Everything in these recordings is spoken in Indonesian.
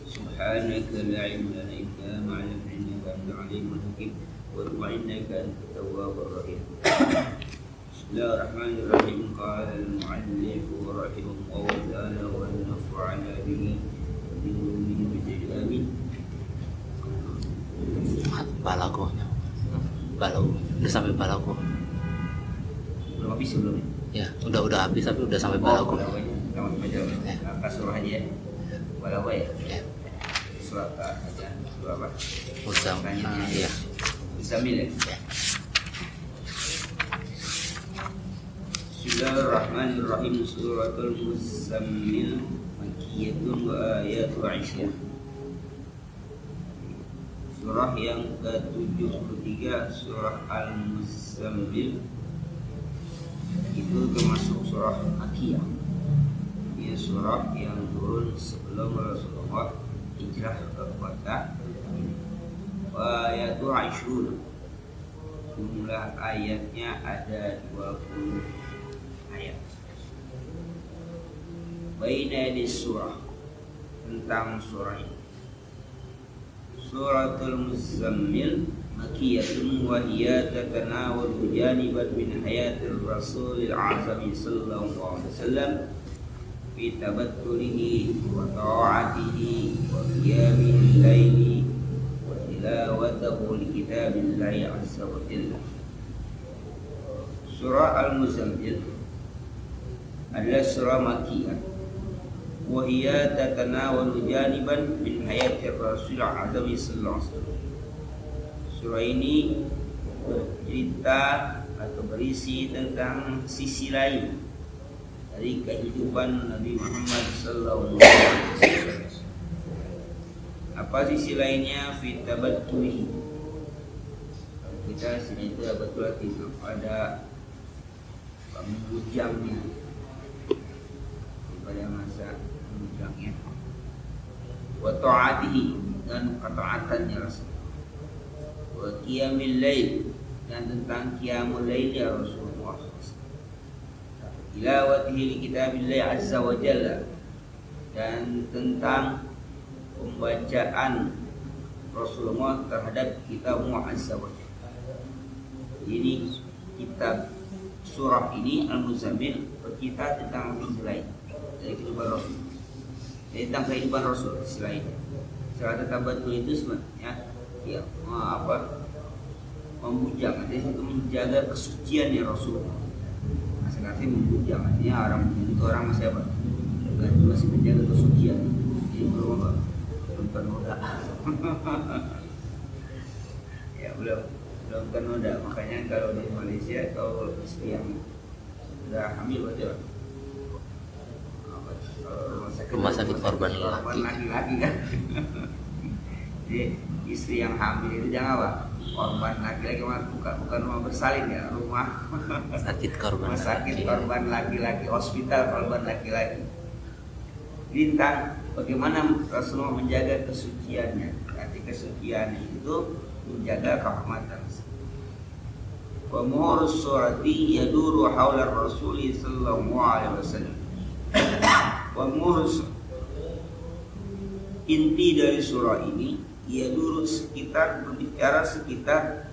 سبحانك لا علم لنا إلا ما علمتنا إنك أنت العليم الحكيم وإنك أنت التواب الرحيم. بسم الله الرحمن الرحيم. قال المؤلف رحمه الله تعالى ونفعنا به وبعلومه بالآمين. Balagohnya, balago, udah sampai balago. Belum habis sebelumnya? Ya, udah habis tapi udah sampai balago. Apa surah aja? Balago ya? Ya. Surah aja, surah apa? Ya. Muzammil ya? Bismillahirrahmanirrahim. Suratul Muzammil Makkiyatun wa ayatu 20. Surah yang ke-73, surah Al-Muzammil, itu termasuk surah Makkiyah. Ini surah yang turun sebelum Rasulullah hijrah ke kota. Wa ayatu 20. Jumlah ayatnya ada 20 ayat. Baina di surah, tentang surah ini. Suratul Muzammil Makkiyatun wa hiya tatanawalu janiban min hayatir Rasulil Azami sallallahu alaihi wasallam fi tabattulihi wa ta'atihi wa qiyamil laili wa tilawatahu li kitabillahi azza wa jalla. Surah Al-Muzammil adalah surah Makkiyah. Wahia tatanawalu janiban min hayatir Rasul Azami sallallahu alaihi wasallam. Surah ini bercerita atau berisi tentang sisi lain dari kehidupan Nabi Muhammad sallallahu alaihi wasallam. Apa sisi lainnya? Fi tabattuhi. Kita sini itu betul ada pemujangnya pada masa pemujangnya, wa ta'atihi, dan ketaatannya Rasul, wa qiyamil lail, dan tentang qiyamul lail ya Rasulullah, tilawatihi li kitabillahi azza wa jalla, dan tentang pembacaan Rasulullah terhadap kitabmu azza wa jalla. Ini kitab surah ini Al-Muzammil bercerita tentang sisi lain dari kehidupan Rasul, tentang kehidupan Rasul sisi lain. Secara tabatul itu sebenarnya ya membujang, artinya itu menjaga kesuciannya Rasul. Masing-masing membujang, artinya orang itu orang masih apa? Masih menjaga kesucian. Jadi belum ternoda. Ya belum ternoda. Makanya kalau di Malaysia atau istri yang sudah hamil berarti rumah sakit korban laki-laki kan. Jadi istri yang hamil itu jangan apa? korban laki-laki, bukan rumah bersalin ya, rumah sakit korban rumah sakit korban laki-laki, hospital korban laki-laki. Tentang bagaimana Rasulullah menjaga kesuciannya. Arti kesucian itu menjaga kehormatan. Wa mu'rus surati yaduru haula Rasuli sallallahu alaihi wasallam. Wa mu'rus, inti dari surah ini yaduru berbicara sekitar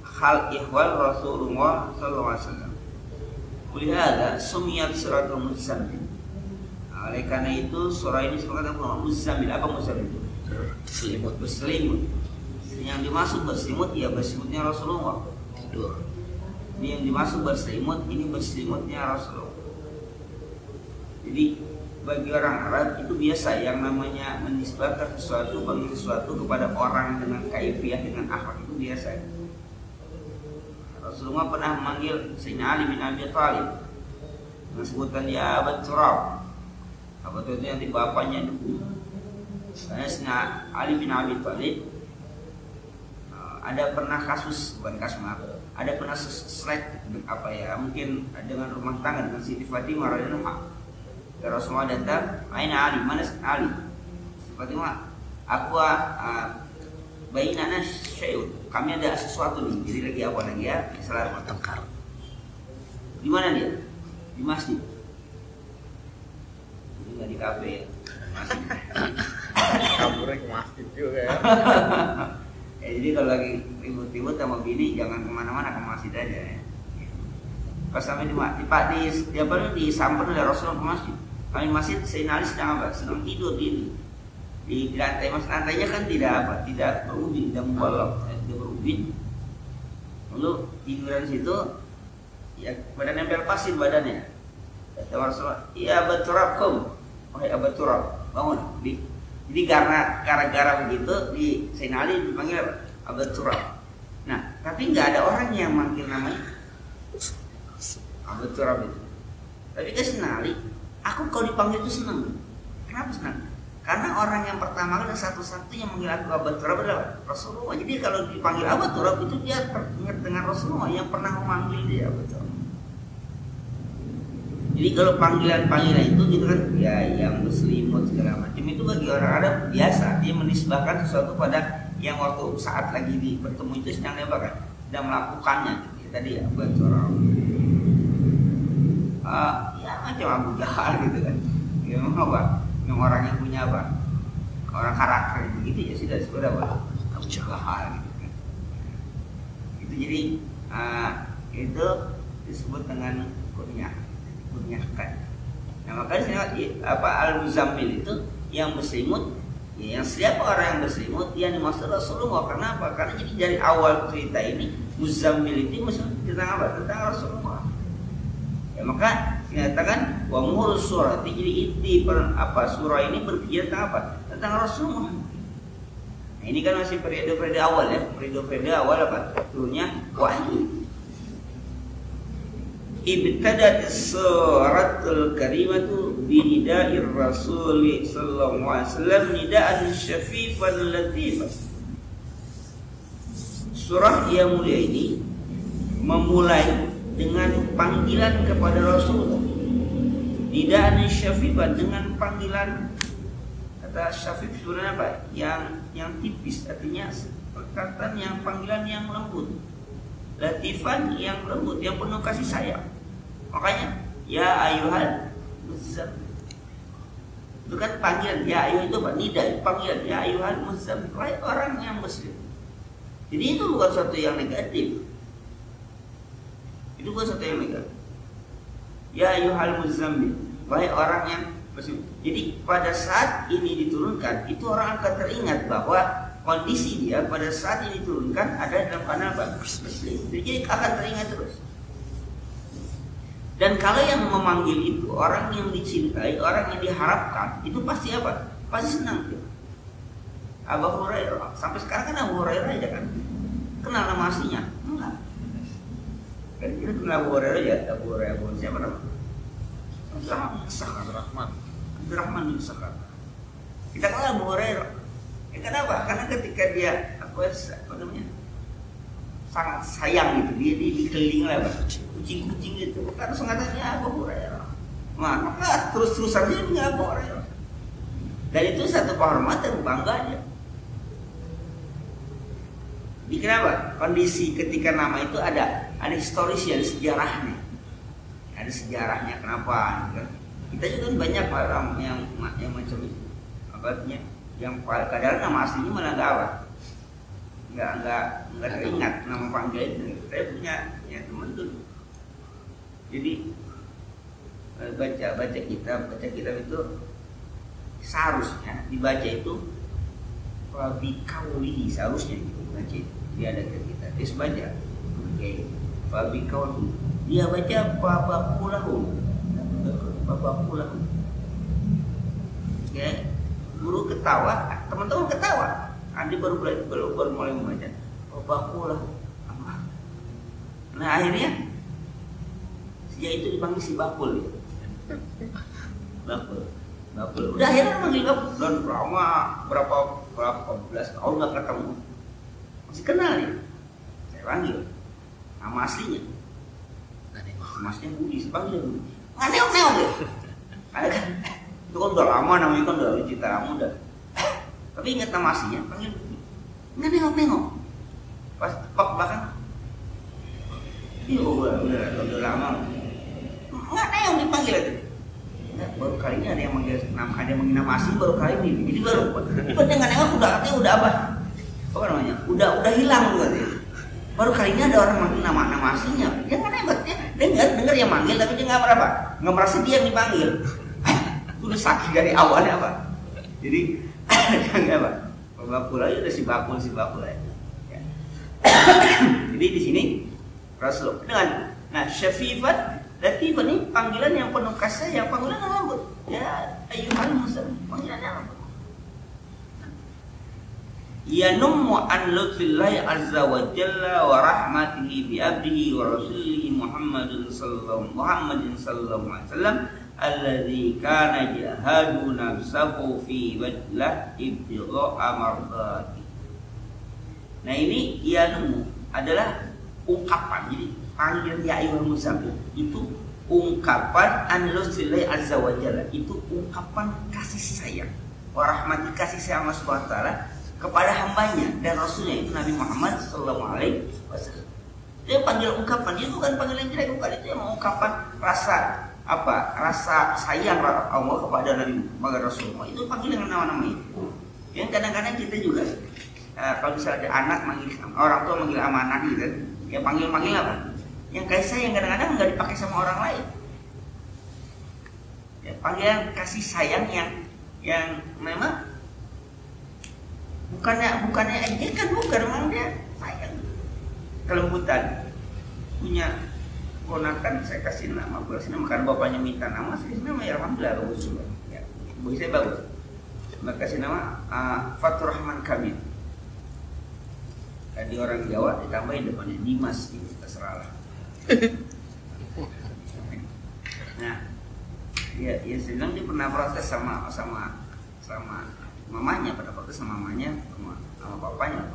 hal ihwal Rasulullah sallallahu alaihi wasallam. Kulihada sumiyat suratul muzammil. Oleh karena itu surah ini disebut muzammil. Apa muzammil itu? Berselimut. Yang dimaksud berselimut ya berselimutnya Rasulullah. Tidur. Ini yang dimaksud berselimut, ini berselimutnya Rasulullah. Jadi bagi orang Arab itu biasa yang namanya menisbahkan sesuatu, panggil sesuatu kepada orang dengan kaifiah, dengan akhlak, itu biasa. Rasulullah pernah memanggil Sayyidina Ali bin Abi Thalib dengan sebutan ya Abu Turab. Apa itu nanti bapaknya dulu. Karena Sayyidina Ali bin Abi Thalib ada pernah kasus, bukan kasus maaf, ada pernah slide apa ya, mungkin dengan rumah tangga dengan Siti Fatimah radhiyallahu anha. Rasulullah datang, "Aina Ali? Mana Ali?" Fatimah, "Aku bainana syai'un." Kami ada sesuatu nih. Jadi lagi apa lagi ya? Salah tengkar. Di mana dia? Di masjid. Jadi nggak di kafe ya. Masjid. Kaburnya ke masjid juga ya. Jadi kalau lagi ribut-ribut sama bini jangan kemana-mana, ke masjid aja ya. Pas sampai disamper oleh Rasulullah ke masjid. Kami masjid Sayyidina Ali sedang apa? Sedang tidur di lantai. Mas lantainya kan tidak berubin, tidak membolok, tidak berubin. Lalu tiduran situ, ya badan nempel pasir badannya. Kata Rasulullah, "Iya Abu Turab, wahai Abu Turab, bangun." Jadi gara-gara begitu di Sayyidina Ali dipanggil Abu Turab. Nah, tapi nggak ada orang yang manggil namanya Abu Turab itu. Tapi ke Sayyidina Ali, aku kalau dipanggil itu senang. Kenapa senang? Karena orang yang pertama kali satu-satu yang manggil aku Abu Turab adalah Rasulullah. Jadi kalau dipanggil Abu Turab itu dia teringat dengan Rasulullah yang pernah memanggil dia Abu Turab. Jadi kalau panggilan-panggilan itu gitu kan, ya yang berselimut segala macam itu bagi orang Arab biasa. Dia menisbahkan sesuatu pada yang waktu saat lagi bertemu itu sedang apa, sedang melakukannya. Gitu. Tadi ya Abu Turab. Ya macam Abu Jahal gitu kan. Ya apa? Yang orang yang punya apa? Orang karakter begitu ya sudah disebut apa? Abu Jahal gitu kan. Itu jadi itu disebut dengan kunyah. Nah makanya al-muzammil itu yang berselimut, ya, yang siapa orang yang berselimut yang dimaksud Rasulullah. Kenapa? Karena jadi dari awal cerita ini muzammil itu maksud tentang apa? Tentang Rasulullah. Ya maka dinyatakan wa murus surah. Jadi inti surah ini berbicara tentang apa? Tentang Rasulullah. Nah ini kan masih periode awal ya, periode awal apa? Turunnya wahyu. Ibtadat suratul karimatu binida'ir Rasul sallallahu alaihi wasallam nida'an syafifan latifan. Surah yang mulia ini memulai dengan panggilan kepada Rasulullah. Nida'an syafifan, dengan panggilan, kata syafif sebenarnya apa? Yang tipis, artinya perkataan yang panggilan yang lembut. Latifan yang lembut, yang penuh kasih sayang. Makanya ya ayuhal muzammil. Itu kan panggilan, ya ayuh itu apa? Nida, panggilan ya ayuhal muzammil. Wahai orang yang muslim. Jadi itu bukan sesuatu yang negatif. Itu bukan sesuatu yang negatif. Ya ayuhal muzammil. Wahai orang yang muslim. Jadi pada saat ini diturunkan, itu orang akan teringat bahwa kondisi dia pada saat ini diturunkan ada dalam keadaan apa? Muslim. Jadi akan teringat terus. Dan kalau yang memanggil itu orang yang dicintai, orang yang diharapkan, itu pasti apa? Pasti senang. Abu Hurairah, sampai sekarang kan Abu Hurairah aja kan kenal nama aslinya? Enggak. Kan kita kenal Abu Hurairah ya, Abu Hurairah siapa nama? Abdurrahman bin Sakhar. Kita kenal Abu Hurairah. Kenapa? Karena ketika dia apa namanya, sangat sayang gitu. Dia dikelilingi oleh kucing-kucing gitu. Kan sengatanya Abu Hurairah. Maka terus-terusan dia punya Abu Hurairah. Dan itu satu kehormatan, bangganya. Jadi kenapa? Kondisi ketika nama itu ada historisnya, ada sejarahnya. Ada sejarahnya kenapa? Kita juga banyak orang yang macam itu. Artinya yang kadang nama aslinya malah nggak teringat nama panggilan itu. Saya punya teman dulu. Jadi baca kitab itu seharusnya dibaca itu Fabikauli, seharusnya gitu baca itu. Dia ada ke kita, dia baca Fabikauli, dia baca Babakulahu. Ya, guru ketawa, teman-teman ketawa. Andi baru mulai membaca Babakulahu. Nah akhirnya sejak itu dipanggil si Bakul ya. Bakul. Udah akhirnya manggil Bakul. Dan lama berapa belas tahun nggak ketemu, masih kenal ya. Saya panggil nama aslinya. Masnya Budi, saya panggil Budi. Ngeneok deh. Ada kan? Itu kan udah lama namanya, kan udah cerita lama udah. Tapi ingat nama aslinya, panggil Budi. Ngeneok. Pas tepak belakang. Iya udah lama. Ngeneok dipanggil itu. Baru kali ini ada yang manggil nama asli, baru kali ini. Jadi baru dengan nengok udah apa? Apa namanya? Udah hilang katanya. Baru kali ini ada orang manggil nama aslinya. Dia nggak hebat ya. Dengar yang manggil tapi dia nggak merasa dia yang dipanggil. Itu udah sakit dari awalnya apa? Jadi jangan apa? Bakul aja udah si bakul aja. Ya. Jadi di sini Rasulullah dengan Syafifat Latifah ini panggilan yang penuh kasih, yang panggilan yang lembut. Ya ayyuhal muslim, panggilan yang lembut. Ya nummu an lutfillahi azza wa jalla wa rahmatihi bi abdihi wa rasulihi Muhammadin sallallahu alaihi wasallam alladzi kana jahadu nafsahu fi wajlah ibtigha'a mardati. Nah ini ya nummu adalah ungkapan. Jadi panggilan ya ayyuhal muzammil itu ungkapan an lutfillahi azza wa jalla, itu ungkapan kasih sayang wa rahmati, kasih sayang Allah Subhanahu wa taala kepada hambanya dan rasulnya itu Nabi Muhammad Sallallahu Alaihi Wasallam. Dia panggil ungkapan, dia bukan panggilan jelek, bukan, itu yang ungkapan rasa sayang Allah kepada Nabi Muhammad Rasulullah. Itu panggilan dengan nama-nama itu. Yang kadang-kadang kita juga kalau misalnya ada anak manggil orang tua manggil amanah gitu, ya panggil apa? Yang kasih sayang kadang-kadang nggak dipakai sama orang lain. Ya, panggilan kasih sayang yang memang bukannya ejekan, bukan, memang dia sayang, kelembutan. Punya ponakan saya kasih nama, karena bapaknya minta nama, saya kasih nama ya alhamdulillah bagus juga. Ya, bagi saya bagus. Maka kasih nama Fatur Rahman Kamil. Tadi orang Jawa ditambahin depannya Dimas gitu, terserah lah. Nah, ya sedang dia pernah protes sama mamanya, pada waktu sama mamanya sama bapaknya.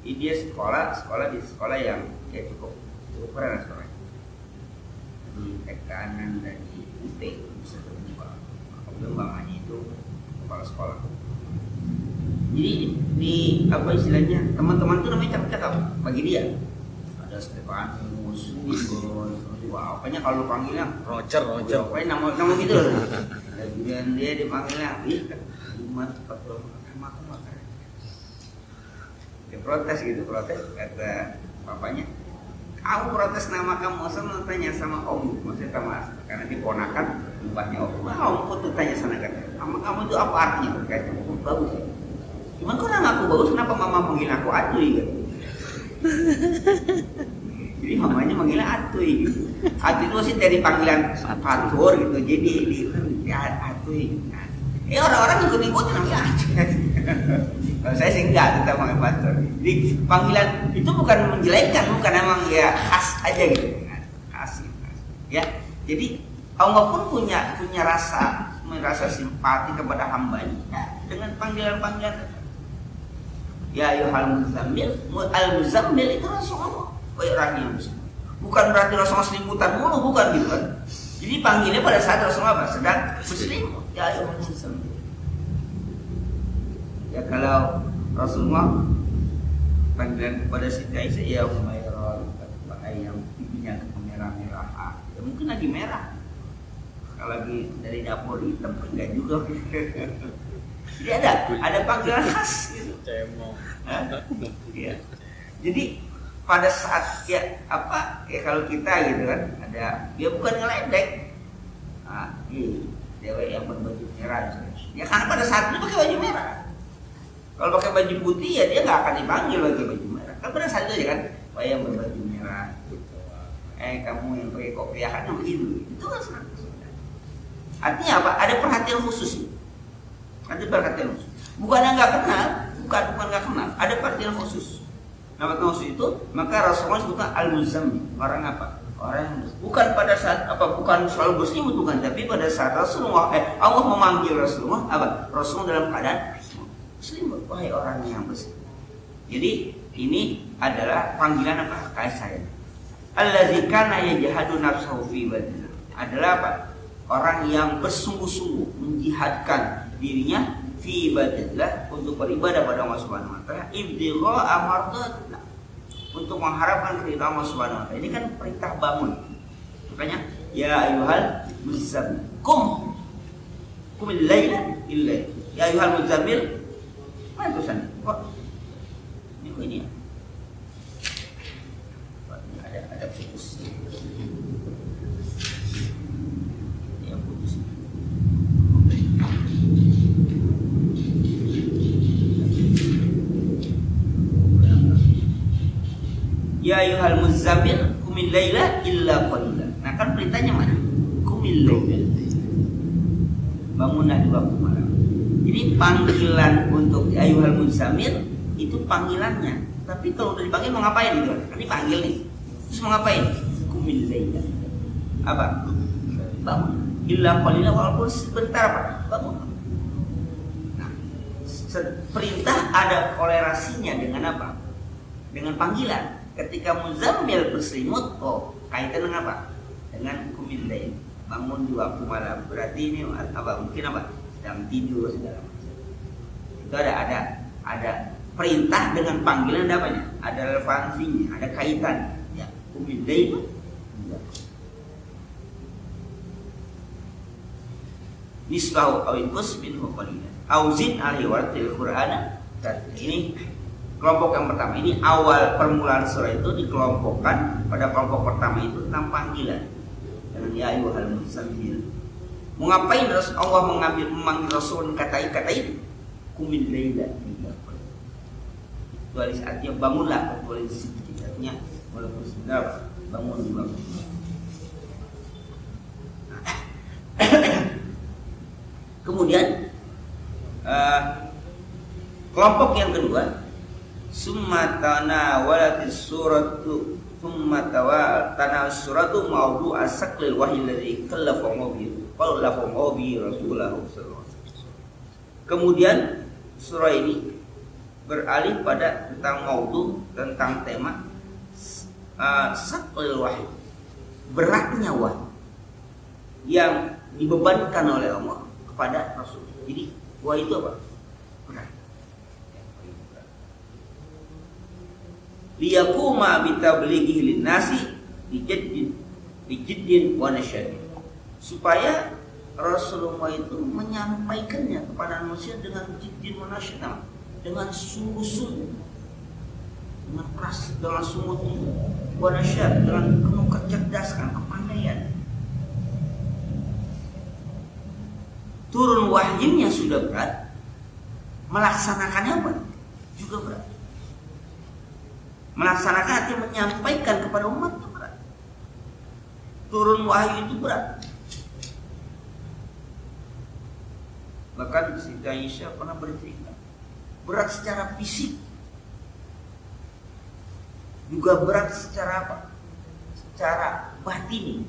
Ini dia sekolah di sekolah yang ya cukup keren sekolah. Di tekanan dan di UT bisa terbuka. Mamanya itu kepala sekolah. Jadi di apa istilahnya, teman-teman itu namanya cakap-cakap bagi dia. Ada Stefanus, Igor, wah, pokoknya kalau panggilnya Roger. Pokoknya nama gitu loh. Dan dia dipanggilnya nama aku makan. Dia protes kata bapaknya, aku protes nama kamu, saya tanya sama om, maksudnya sama karena diponakan mbahnya om, aku tuh tanya sana kan, nama kamu itu apa artinya? Kayak bagus ya. Cuman kok nama aku bagus, kenapa mama manggil aku Atuy gitu? Jadi mamanya manggilnya Atuy gitu. Atuy itu sih dari panggilan Fatur gitu, jadi di Atuy. Orang-orang ikut-ikutin namanya Atuy. Kalau saya sih enggak, tetap manggil Fatur. Jadi panggilan itu bukan menjelekkan, bukan, emang ya khas aja gitu. Khas. Ya. Jadi Allah pun punya rasa simpati kepada hambanya dengan panggilan-panggilan. Ya ayyuhal muzammil, al-muzammil itu Rasulullah. Orangnya bukan berarti Rasulullah selimutan mulu, bukan gitu kan. Jadi panggilnya pada saat Rasulullah apa? Sedang berselimut. Ya ayyuhal muzammil. Ya kalau Rasulullah panggilan kepada Siti Aisyah, ya Umairah, yang pipinya merah-merah. Ya mungkin lagi merah. Kalau lagi dari dapur hitam enggak juga. Jadi ada panggilan khas gitu. Cemong. Ya. Jadi pada saat ya kalau kita gitu kan ada dia bukan ngeledek. Cewek yang berbaju merah. Ya karena pada saat itu pakai baju merah. Kalau pakai baju putih ya dia nggak akan dipanggil pakai baju merah. Kan pada saat itu aja kan, yang berbaju merah. Gitu. Kamu yang pakai kopiah kan begitu. Itu kan sangat. Artinya apa? Ada perhatian khusus. Ada perhatian khusus. Bukan nggak kenal, bukan nggak kenal. Ada perhatian khusus. Nama khusus itu maka Rasulullah sebutkan al-muzammil. Orang apa? Orang yang bukan pada saat bukan selalu berselimut, bukan, tapi pada saat Rasulullah Allah memanggil Rasulullah Rasulullah dalam keadaan berselimut. Wahai orang yang berselimut. Jadi ini adalah panggilan apa? Kayak saya. Allazi kana yajhadu nafsahu fi badillah. Adalah apa? Orang yang bersungguh-sungguh menjihadkan dirinya fi ibadatillah untuk beribadah pada Allah Subhanahu wa taala, ibtigha'a mardatillah, untuk mengharapkan keridhaan Allah Subhanahu wa taala. Ini kan perintah bangun. Makanya ya ayyuhal muzammil qumil laila illa ya ayyuhal muzammil. Mana tulisan? Kok ini ya? Ada putus. Ya ayyuhal muzammil qumil laila illa qalila. Nah kan perintahnya mana? Qumil laila. Bangunlah di waktu malam. Jadi panggilan untuk ya ayyuhal muzammil itu panggilannya. Tapi kalau udah dipanggil mau ngapain gitu? Kan dipanggil nih. Terus mau ngapain? Qumil laila. Apa? Bangun. Illa qalila, walaupun sebentar apa? Bangun. Nah, perintah ada kolerasinya dengan apa? Dengan panggilan. Ketika muzammil berselimut, kaitan dengan apa? Dengan qumil lail, bangun di waktu malam. Berarti ini apa? Mungkin apa? Sedang tidur segala macam. Itu ada perintah dengan panggilan, ada apanya? Ada relevansinya, ada kaitan. Ya, qumil lail. Nisbahu aw inqus minhu qalilan. Auzin alaihi wartil Qur'ana. Ini kelompok yang pertama. Ini awal permulaan surah itu dikelompokkan pada kelompok pertama itu tentang panggilan dengan ya ayyuhal muzammil. Mau ngapain Allah memanggil Rasul kata itu? Qumil laila. Itu artinya bangunlah, boleh sedikit artinya walaupun sebentar bangun juga. Kemudian kelompok yang kedua, summa tanawalatis suratu summa tanawalatis suratu maudu asaqlil wahyi alladzi kallafa bi Rasulullah sallallahu alaihi wasallam. Kemudian surah ini beralih pada tentang maudu, tentang tema saqlil wahyi, beratnya wahyu yang dibebankan oleh Allah kepada Rasul. Jadi wahyu itu apa? Berat. Liyaquma bitablighihi linnasi bijiddin wa nasyadin, supaya Rasulullah itu menyampaikannya kepada manusia dengan jiddin wa nasyad, dengan sungguh-sungguh, dengan keras, dengan sungguh-sungguh, wa nasyad, dengan penuh kecerdasan, kepandaian. Turun wahyunya sudah berat, melaksanakannya apa? Juga berat. Melaksanakan artinya menyampaikan kepada umat itu berat. Turun wahyu itu berat. Bahkan Siti Aisyah pernah bercerita, berat secara fisik, juga berat secara apa? Secara batin,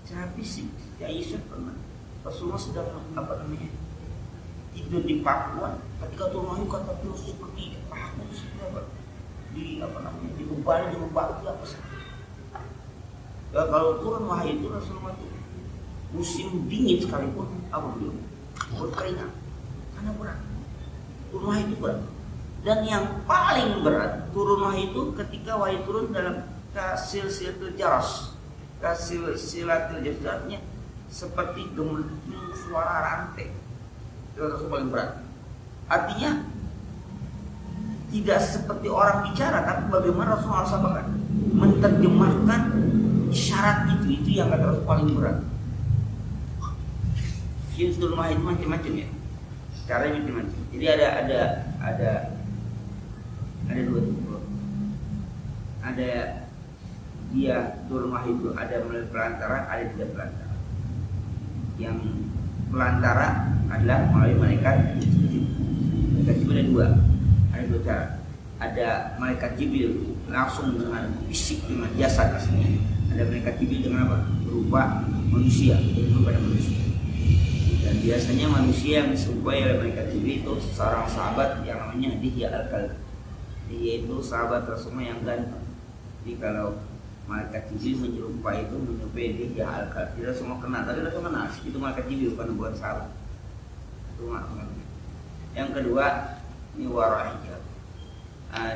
secara fisik. Siti Aisyah pernah, Rasulullah sedang itu di Papua ketika turun wahyu kata terus seperti Papua itu seperti apa? Dibebani dengan batu apa sih? Ya, kalau turun wahyu itu Rasulullah itu musim dingin sekalipun apa beliau berkeringat karena berat. Turun wahyu itu berat. Dan yang paling berat turun wahyu itu ketika wahyu turun dalam silsilatul jaras. Silsilatul jarasnya seperti gemuruh suara rantai. Itu paling berat. Artinya tidak seperti orang bicara, tapi bagaimana Rasulullah SAW menerjemahkan isyarat itu yang kata paling berat. Hinsul mah itu macam-macam ya, caranya macam-macam. Jadi ada dua tipe. Ada dia turun wahyu itu ada melalui perantara, ada tidak perantara. Yang perantara adalah melalui malaikat Jibril. Malaikat Jibril ada dua cara. Ada malaikat Jibril langsung dengan fisik dengan jasad aslinya. Ada malaikat Jibril dengan apa? Berupa manusia, berupa manusia. Dan biasanya manusia yang diserupai oleh malaikat Jibril itu seorang sahabat yang namanya Dihya al-Kalbi. Dia itu sahabat Rasulullah yang ganteng. Jadi kalau malaikat Jibril menyerupai Dihya al-Kalbi, tidak semua kenal, tapi kita kenal itu malaikat Jibril bukan sahabat. Itu maknanya. Yang kedua ini warahijab.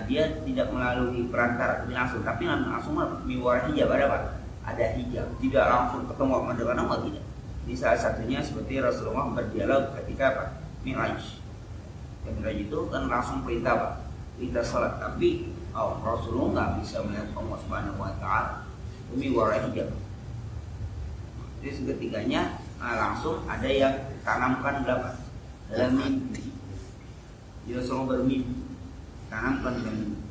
Dia tidak melalui perantara langsung, tapi langsung miwara hijab. Ada apa? Ada hijab. Tidak langsung ketemu dengan Allah, tidak. Di salah satunya seperti Rasulullah berdialog ketika apa? Mi'raj. Yang Mi'raj itu kan langsung perintah apa? Perintah salat. Tapi Rasulullah nggak bisa melihat Allah Subhanahu Wa Taala. Miwara hijab. Jadi seketiganya langsung ada yang tanamkan dalam mimpi. Dia Rasulullah bermimpi tanamkan dalam mimpi.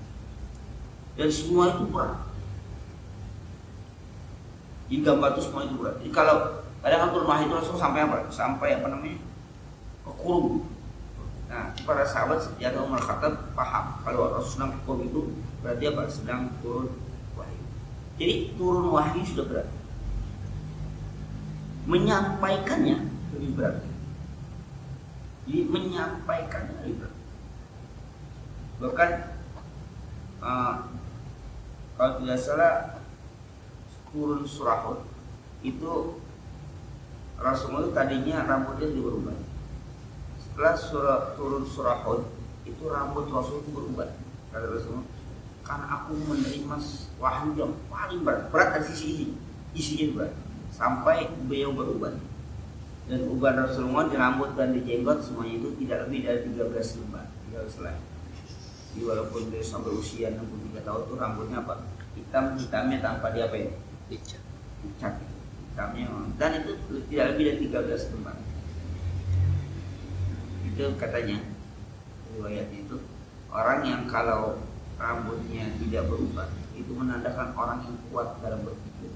Dan semua itu berat. Hingga batu semua itu berat. Jadi kalau kadang turun wahyu itu Rasul sampai apa? Sampai apa namanya? Kekurung. Nah, para sahabat sejak Umar Khattab paham kalau Rasul sedang kekurung itu berarti apa? Sedang turun wahyu. Jadi turun wahyu sudah berat. Menyampaikannya lebih berat. Jadi menyampaikannya lebih berat. Bahkan kalau tidak salah turun surah Hud itu Rasulullah itu tadinya rambutnya berubah. Setelah turun surah Hud itu rambut Rasul itu berubah. Kata Rasulullah, karena aku menerima wahyu yang paling berat dari sisi isinya berat sampai beliau berubah. Dan uban Rasulullah di rambut dan di jenggot semuanya itu tidak lebih dari 13 lembar. 13 helai. Jadi walaupun beliau sampai usia 63 tahun itu rambutnya apa? Hitamnya tanpa dia apa ya? Dicat. Hitamnya, dan itu tidak lebih dari 13 lembar. Itu katanya riwayatnya itu orang yang kalau rambutnya tidak berubah itu menandakan orang yang kuat dalam berpikir.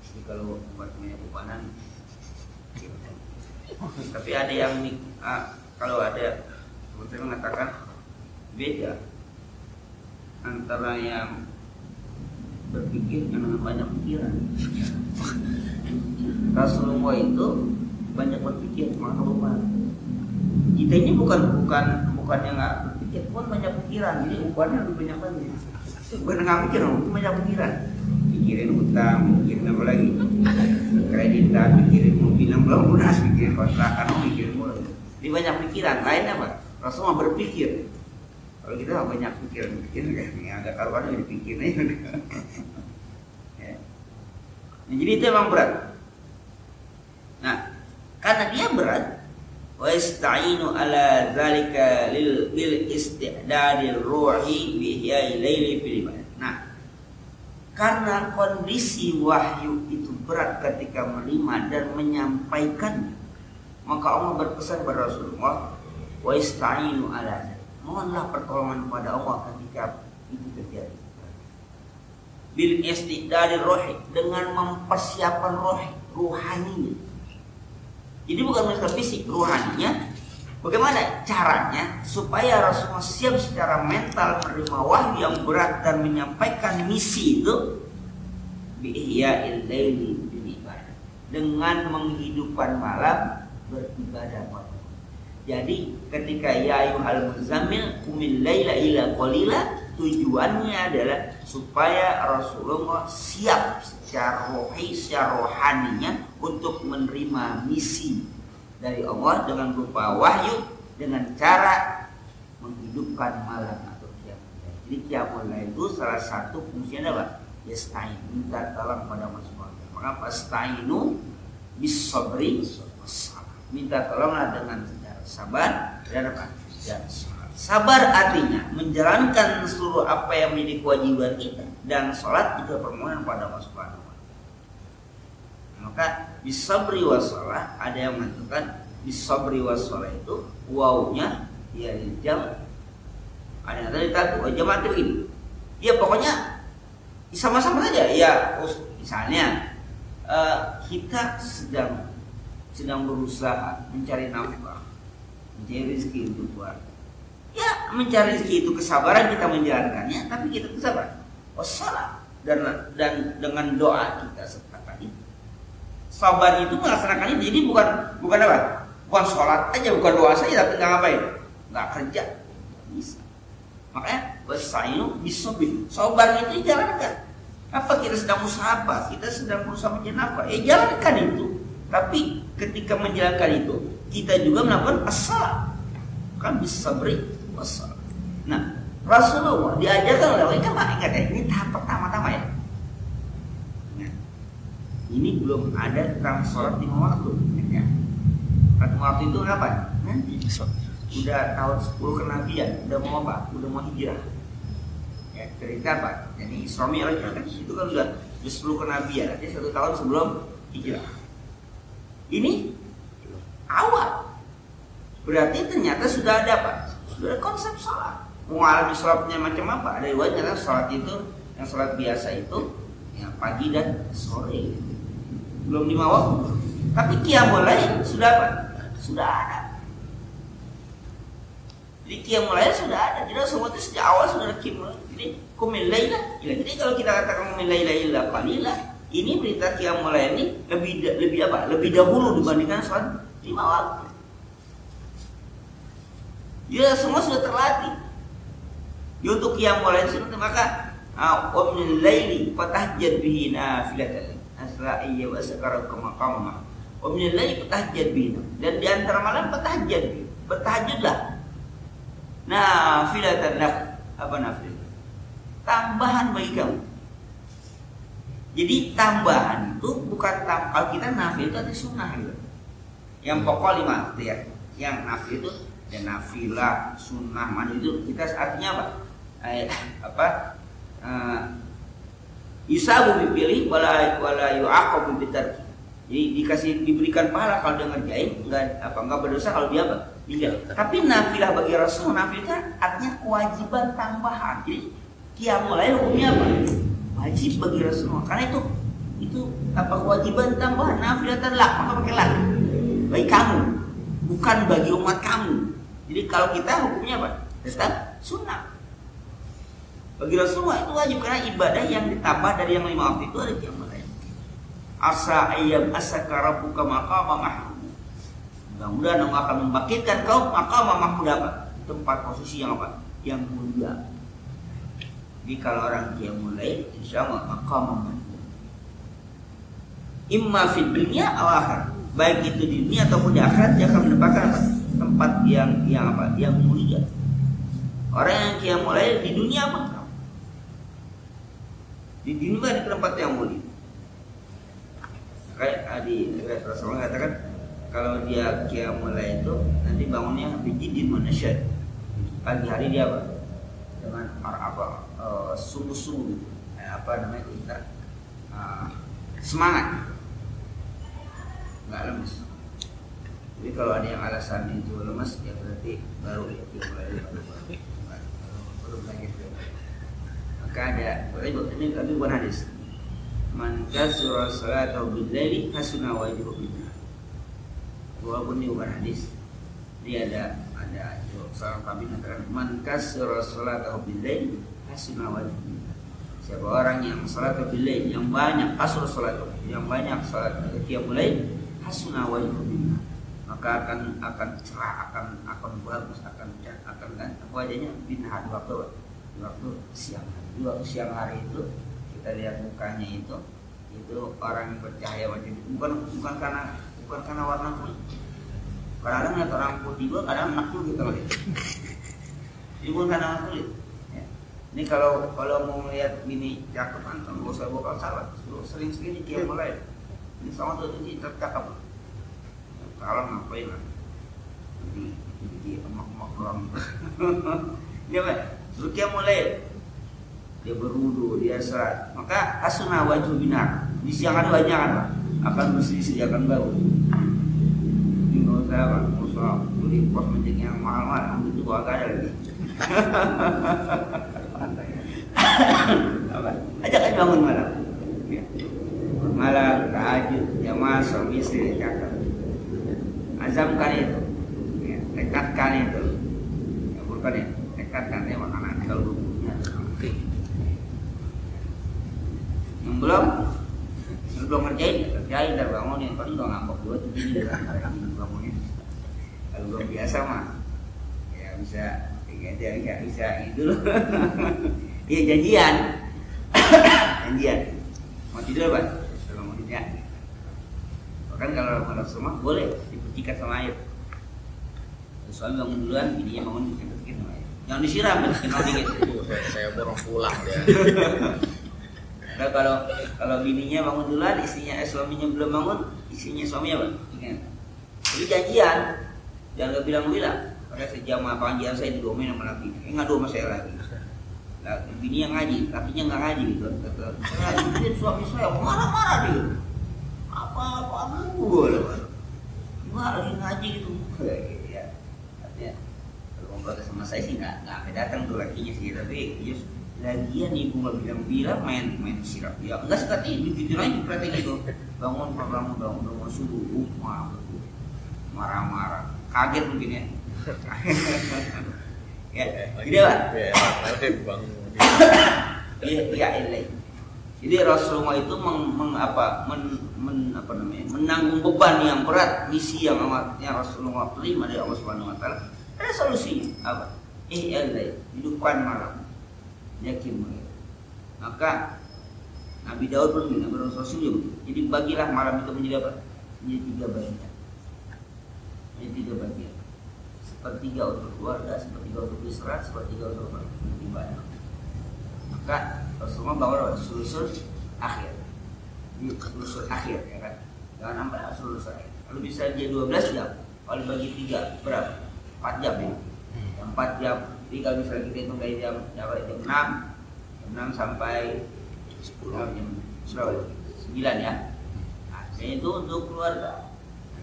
Jadi kalau buatnya ubanan tapi ada yang kalau ada saya mengatakan beda antara yang berpikir dengan banyak pikiran. Rasulullah itu banyak berpikir, maka berubah. Kita ini bukan yang nggak berpikir, pun banyak pikiran. Jadi ubannya lebih banyak lagi. Bukan nggak mikir, banyak pikiran. Pikirin utang, pikirin apa lagi? Kreditan, pikirin mobil yang belum lunas, pikirin kontrakan, pikirin mulu. Jadi banyak pikiran. Lain apa? Rasulullah berpikir. Kalau kita nggak banyak pikiran kayak ada karuan yang dipikirin. Ya. Nah, jadi itu memang berat. Nah, karena dia berat, wa ista'inu ala zalika bil isti'dadil ruhi bi ihya'i laili fil ibadah. Nah, karena kondisi wahyu itu berat ketika menerima dan menyampaikannya, maka Allah berpesan kepada Rasulullah, wa ista'inu ala zalika. Mohonlah pertolongan kepada Allah ketika itu terjadi. Bil isti'dadil ruhi, dengan mempersiapkan ruhaninya. Jadi bukan masalah fisik, ruhaninya. Bagaimana caranya supaya Rasulullah siap secara mental menerima wahyu yang berat dan menyampaikan misi itu? Bi ihya'il laili bil ibadah, dengan menghidupkan malam beribadah kepada Allah. Jadi ketika ya ayyuhal muzammil qumil laila illa qalila, tujuannya adalah supaya Rasulullah siap secara rohi, secara rohaninya untuk menerima misi dari Allah dengan berupa wahyu, dengan cara menghidupkan malam atau qiyamul lail. Jadi qiyamul lail itu salah satu fungsinya apa? Yasta'in, minta tolong pada Allah Subhanahu wa taala. Maka fasta'inu bis sabri wassalah. Minta tolonglah dengan sabar dan apa? Dan sholat. Sabar artinya menjalankan seluruh apa yang menjadi kewajiban kita, dan sholat juga permohonan pada Allah Subhanahu wa taala. Maka bisabri wassalah, ada yang mengatakan bisabri wassalah itu wawunya ya jam, ada yang tadi tahu jam itu begini. Ya pokoknya sama-sama saja. Ya misalnya kita sedang berusaha mencari nafkah, mencari rezeki untuk keluarga. Ya, mencari rezeki itu kesabaran kita menjalankannya, tapi kita kesabaran. Wassalam dan dengan doa kita serta tadi. Sabar itu melaksanakan itu. Jadi bukan apa? Bukan sholat aja, bukan doa saja, tapi nggak ngapain? Nggak kerja, bisa. Makanya wasainu bisabri. Sabar itu dijalankan. Apa kita sedang usaha apa? Kita sedang berusaha mencari apa? Jalankan itu. Tapi ketika menjalankan itu, kita juga melakukan as-salat. Kan bisabri wassalam. Nah, Rasulullah diajarkan oleh Allah, ingat ya, ini tahap pertama-tama ya. Nah, ini belum ada tentang sholat 5 waktu. Ya. 5 waktu itu apa? Nanti. Udah tahun 10 kenabian, udah mau apa? Udah mau hijrah. Ya, cerita apa? Jadi Isra Mi'raj kan itu kan udah 10 kenabian, artinya 1 tahun sebelum hijrah. Ini awal. Berarti ternyata sudah ada apa? Sudah ada konsep sholat. Mengalami sholatnya macam apa? Ada riwayatnya kan sholat itu, yang sholat biasa itu ya pagi dan sore. Belum 5 waktu. Tapi qiyamul lail sudah apa? Sudah ada. Jadi qiyamul lail sudah ada. Jadi semua itu sejak awal sudah ada qiyamul lail. Jadi qumil laila. Jadi kalau kita katakan qumil laila illa qalila, ini berita qiyamul lail ini lebih apa? Lebih dahulu dibandingkan sholat 5 waktu. Ya semua sudah terlatih. Ya, untuk qiyamul lail sudah, maka min laili fatahjad bihi nafilatan asra ayya wa sakara kama qama. Wa min laili fatahjad bihi, dan di antara malam fatahjad, bertahajudlah. Nafilatan apa nafil? Tambahan bagi kamu. Jadi tambahan itu bukan kalau kita nafil itu artinya sunnah gitu. Yang pokok 5 ya. Yang nafil itu dan nafilah, sunnah, mandi itu kita artinya apa? Yusabu bipilih wala yu'aqabu bitarki. Jadi diberikan pahala kalau dia ngerjain, enggak berdosa kalau dia apa? Tinggal. Tapi nafilah bagi Rasul, nafil itu artinya kewajiban tambahan. Jadi qiyamul lail hukumnya apa? Wajib bagi Rasulullah. Karena itu apa kewajiban tambahan, nafilatan lah, maka pakai lah. Bagi kamu, bukan bagi umat kamu. Jadi kalau kita hukumnya apa? Tetap sunnah. Bagi Rasulullah itu wajib karena ibadah yang ditambah dari yang 5 waktu itu ada qiyamul lail. Asa ayyam asaka rabbuka maqama mahmud. Mudah-mudahan Allah akan membangkitkan kau maqama mahmud apa? Tempat posisi yang apa? Yang mulia. Jadi kalau orang qiyamul lail insyaallah maqama mahmud. Imma fid dunya aw akhirah. Baik itu di dunia ataupun di akhirat dia akan mendapatkan apa? Tempat yang apa? Yang mulia. Orang yang qiyamul lail di dunia apa? Di dunia di tempat yang mulia. Kayak di Rasulullah katakan kalau dia qiyamul lail itu nanti bangunnya bijidin manasyad. Pagi hari dia apa? Dengan sungguh-sungguh gitu. Apa namanya kita semangat. Nggak lemes. Jadi kalau ada yang alasan itu lemes, ya berarti baru ya mulai baru belajar. Maka ada ini tapi bukan hadis. Man kasura salatahu bil-laili hasuna wajhuhu. Walaupun ini bukan hadis, ini ada seorang tabi'in mengatakan man kasura salatahu bil-laili hasuna wajhuhu. Siapa orang yang salat bil-lail, yang banyak kasur salat, yang banyak salat qiyamul lail, hasuna wajhuhu, maka akan cerah, akan bagus, akan ganteng wajahnya binah di waktu siang hari. Di waktu siang hari itu kita lihat mukanya itu orang yang bercahaya wajah, bukan karena warna kulit. Kadang-kadang lihat orang putih juga kadang enak juga kita lihat. Ini bukan karena kulit. Ya. Ini kalau mau melihat bini cakep kan nggak usah bawa salah. Sering-sering dia mulai. Ini sama tuh ini tercakap. Kalau ngapain lah? Jadi emak-emak doang. Dia apa? Terus dia mulai. Dia berwudu, dia sholat. Maka asuna wajhu binar. Di siang hari banyak kan, akan bersih akan bau. Menurut saya Pak, usah beli kosmetik yang mahal-mahal, itu agak ada lagi. Ajak aja bangun malam. Ya. Malam, tahajud, jamaah, suami istri, cakap. Azamkan itu, ya, tekadkan itu, ya, bukan ya, tekadkan ya makanan kalau bukunya. Yang belum ngerjain dan bangunin, paling udah ngambek dua tuh gini bangunin. Kalau belum biasa mah, ya bisa, nggak bisa itu loh. Iya janjian, mau tidur Pak, kalau mau tidur. Bahkan kalau malam semua boleh dipercikan sama air. Suami bangun duluan, bininya bangun dikit-dikit sama air. Jangan disiram, dikit. Saya baru pulang dia. Nah, kalau bininya bangun duluan, suaminya belum bangun, istrinya suaminya Pak. Jadi janjian, jangan bilang-bilang. Karena sejam panggilan saya didomain sama laki, ngadu sama saya lagi. Nah, bini yang ngaji, lakinya nggak ngaji gitu. Saya ikutin suami saya, marah-marah dia. Apa boleh? Nggak lagi ngaji gitu. Ya, artinya kalau ngobrol sama saya sih nggak datang tuh lakinya sih, tapi just lagian ibu nggak bilang main sirap. Ya enggak sekali begitu aja berarti gitu. Bangun subuh, marah-marah, kaget mungkin ya. Ya, jadi Pak. Nanti bangun. Iya. Jadi Rasulullah itu menanggung beban yang berat, misi yang Rasulullah terima dari Allah Subhanahu Wa Taala. Ada solusinya apa? Hidupkan malam, yakin mulai. Maka Nabi Daud pun bilang, Rasul juga. Jadi bagilah malam itu menjadi apa? Menjadi 3 bagian. Sepertiga untuk keluarga, sepertiga untuk istirahat, sepertiga untuk ibadah. Maka Rasulullah bawa sulusul akhir. Ini sulusul akhir ya kan. Jangan sampai sulusul akhir. Kalau bisa dia 12 jam, kalau bagi 3 berapa? 4 jam ya. 4 jam. Jadi kalau misalnya kita hitung dari jam 6 sampai 10 jam 9 ya. Nah, itu untuk keluarga.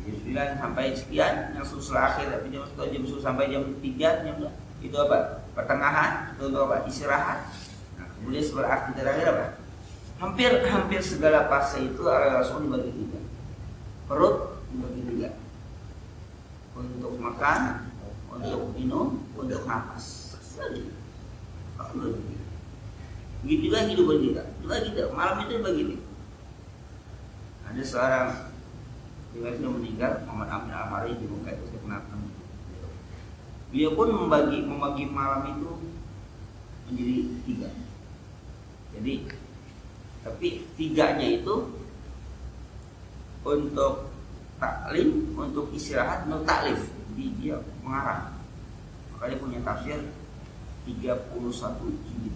Jam 9 sampai sekian yang susul akhir, tapi jam 10 sampai jam 3 itu apa? Pertengahan, itu untuk apa? Istirahat. Nah, kemudian berarti terakhir apa? Hampir segala fase itu langsung dibagi 3. Perut dibagi 3. Untuk makan, untuk minum, untuk nafas. Begitu juga hidup kita. Malam itu dibagi 3. Ada seorang dia sudah meninggal, Muhammad Amin Al-Hari di muka itu saya kenal. Beliau pun membagi malam itu menjadi 3. Jadi, tapi 3-nya itu untuk taklim, untuk istirahat, untuk taklif. Jadi dia mengarang. Makanya punya tafsir 31 jilid.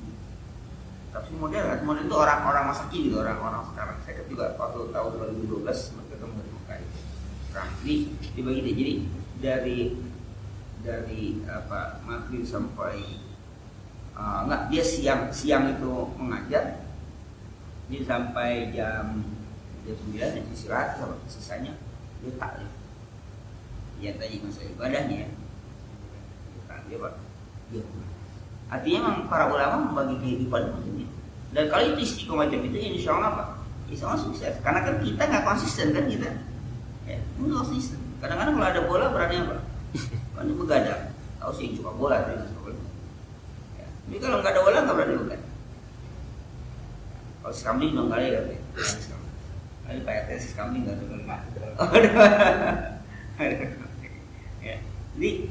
Tafsir modern itu orang-orang masa kini, orang-orang sekarang. Saya juga waktu tahun 2012 ketemu di Mekah itu. Nah, ini dibagi jadi dari apa maghrib sampai dia siang itu mengajar, dia sampai jam 9 dan istirahat, sisanya dia taklim. Ya tadi masa ibadahnya ya. Dia Pak. Artinya memang para ulama membagi kehidupan begini. Dan kalau itu istiqomah macam itu, insya Allah Pak, insya Allah sukses. Karena kan kita nggak konsisten kan kita. Ya, nggak konsisten. Kadang-kadang kalau ada bola berani apa? Berani begadang. Tahu sih cuma bola tapi nggak boleh. Ya. Tapi kalau nggak ada bola nggak berani begadang. Kalau si kambing dong kali ya. Kali Pak RT si kambing nggak ada bola. Jadi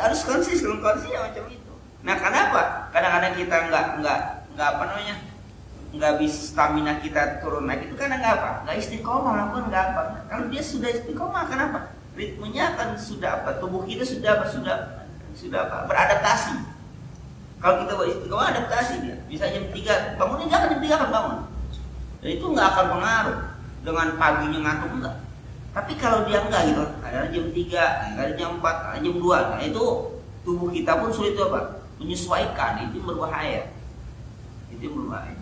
harus konsisten macam itu. Nah, kenapa? Kadang-kadang kita nggak apa namanya, nggak bisa, stamina kita turun naik itu karena nggak istiqomah, pun nggak apa. Kalau dia sudah istiqomah, kenapa? Ritmenya akan sudah apa? Tubuh kita sudah apa? Beradaptasi. Kalau kita buat istiqomah, adaptasi dia. Bisa jam 3 bangunnya, jangan jam 3 akan bangun. Dan itu nggak akan pengaruh dengan paginya ngantuk, enggak. Tapi kalau dia enggak gitu, ada jam 3, ada jam 4, ada jam 2, nah itu tubuh kita pun sulit apa? Menyesuaikan, itu berbahaya. Itu berbahaya.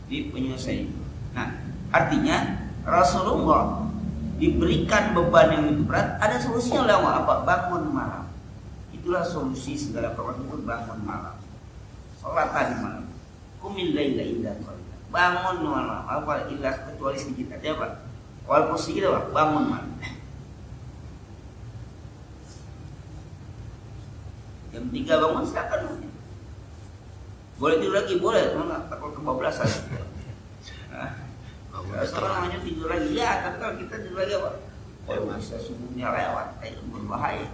Di penyesuaian. Nah, artinya Rasulullah diberikan beban yang begitu berat, ada solusinya lewat apa? Bangun malam. Itulah solusi segala perkara itu, bangun malam. Salat tadi malam. Qumil laila illa qalila. Bangun malam. Apa ilah kecuali sedikit aja, Pak. Walaupun sedikit, Pak, bangun malam. Jam 3 bangun silakan. Boleh tidur lagi, boleh. Enggak takut kebablasan. Sekarang namanya tidur lagi, ya, tapi kalau kita tidur lagi apa? Kalau bisa subuhnya lewat, itu berbahaya.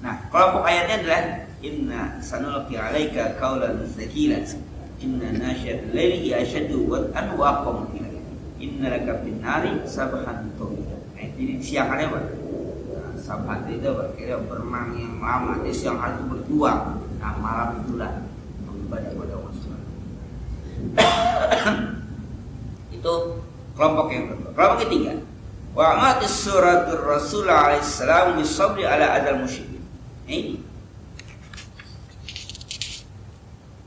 Nah, kelompok ayatnya adalah inna sanulqi 'alaika qaulan tsaqilan inna nasyiatal laili ashaddu wat'an wa aqwamu qila inna laka bin nari sabhan tawila. Jadi siang hari apa? Sabhan itu apa? Kira berenang yang lama, di siang hari itu berjuang. Nah, malam itulah beribadah kepada Allah. Itu kelompok yang kedua. Kelompok ketiga, wa amatis suratul rasul alaihi salam bisabri ala adal musyrikin. Ini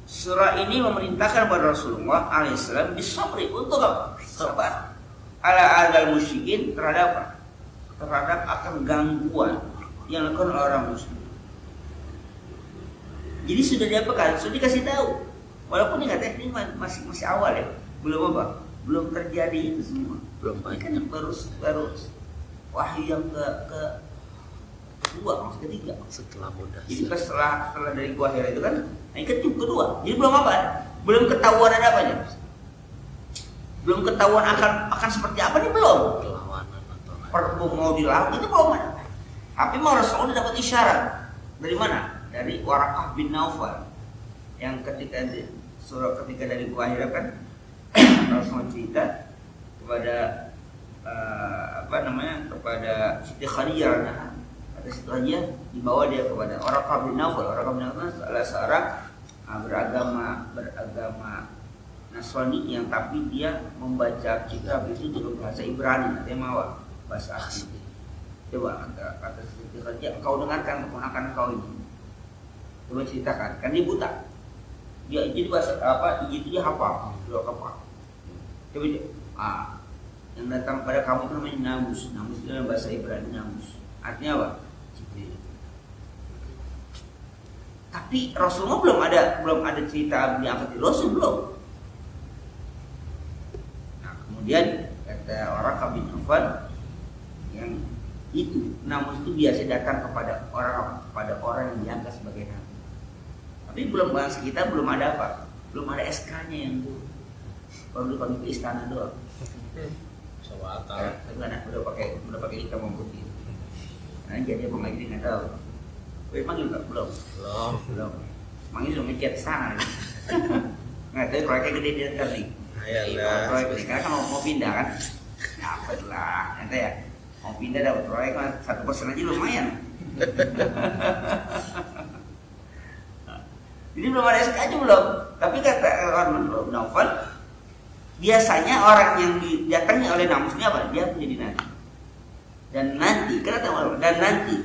surah ini memerintahkan kepada Rasulullah alaihi salam bisabri, untuk apa? Sabar ala adal musyrikin, terhadap akan gangguan yang dilakukan oleh orang musyrik. Jadi sudah diapakan? Sudah dikasih tahu. Walaupun ini katanya ini masih awal ya, belum apa, belum terjadi itu semua. Belum banyak. Kan baru wahyu yang kedua, maksud ketiga. Setelah mudah. Jadi setelah dari gua Hira itu kan, nah yang kedua. Jadi belum apa? Belum ketahuan ada apanya. Belum ketahuan akan seperti apa nih, belum. Perlawanan atau Perlu mau dilawan itu belum ada. Tapi mau Rasulullah dapat isyarat dari mana? Dari Waraqah bin Naufal yang ketika dari gua Hira kan Rasulullah cerita kepada kepada Siti Khadijah. Kata Siti Khadijah dibawa dia kepada Waraqah bin Naufal. Waraqah bin Naufal salah seorang beragama Nasrani yang tapi dia membaca kitab itu dalam bahasa Ibrani, artinya bahasa asli. Coba kata Siti Khadijah, engkau dengarkan keponakan engkau ini. Coba ceritakan, kan dia buta. Dia jadi bahasa apa? Itu dia hafal, dia hafal. Coba yang datang pada kamu itu namanya Namus. Namus itu dalam bahasa Ibrani Namus. Artinya apa? Jibril. Tapi Rasulullah belum ada cerita diangkat di Rasul, belum. Nah, kemudian kata orang Kabin Naufal yang itu Namus itu biasa datang kepada orang yang diangkat sebagai nabi. Tapi belum bahas kita, belum ada apa? Belum ada SK-nya yang itu. Baru dipanggil ke istana doang. Sawata. Udah pakai hitam putih. Nah, jadi apa lagi nggak tahu. Gue panggil nggak? Belum. Manggil sudah ngechat sana. Nggak tahu proyeknya gede dia tadi. Proyek ini karena kan mau pindah kan. Apa lah, nanti ya. Mau pindah dapat proyek kan 1% aja lumayan. Jadi belum ada SK-nya belum. Tapi kata orang Naufal, biasanya orang yang didatangi oleh Namus ini apa? Dia menjadi nabi. Dan nanti